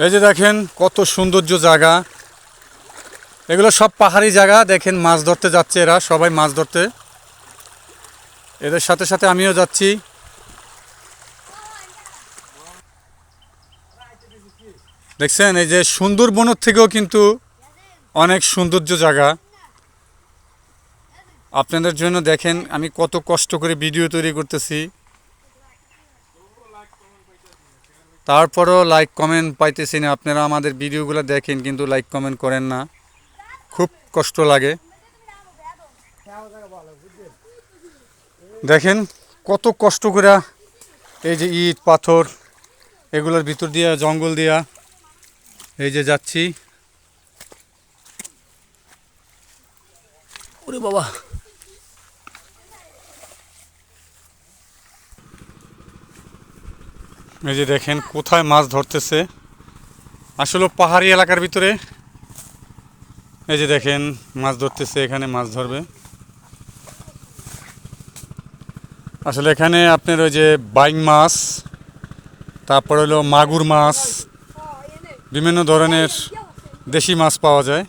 এই যে দেখেন কত সৌন্দর্য জায়গা, এগুলো সব পাহাড়ি জায়গা। দেখেন মাছ ধরতে যাচ্ছে এরা, সবাই মাছ ধরতে, এদের সাথে সাথে আমিও যাচ্ছি। দেখছেন এই যে সুন্দরবনের থেকেও কিন্তু অনেক সৌন্দর্য জায়গা আপনাদের জন্য। দেখেন আমি কত কষ্ট করে ভিডিও তৈরি করতেছি, তারপরও লাইক কমেন্ট পাইতেছি না। আপনারা আমাদের ভিডিওগুলো দেখেন কিন্তু লাইক কমেন্ট করেন না, খুব কষ্ট লাগে। দেখেন কত কষ্ট করে এই যে ইট পাথর এগুলোর ভিতর দিয়া জঙ্গল দিয়া এই যে যাচ্ছি। ওরে বাবা, এই যে দেখেন কোথায় মাছ ধরতেছে, আসলে পাহাড়ি এলাকার ভিতরে। এই যে দেখেন মাছ ধরতেছে, এখানে মাছ ধরবে। আসলে এখানে আপনার ওই যে বাইং মাছ, তারপর হলো মাগুর মাছ, বিভিন্ন ধরনের দেশি মাছ পাওয়া যায়।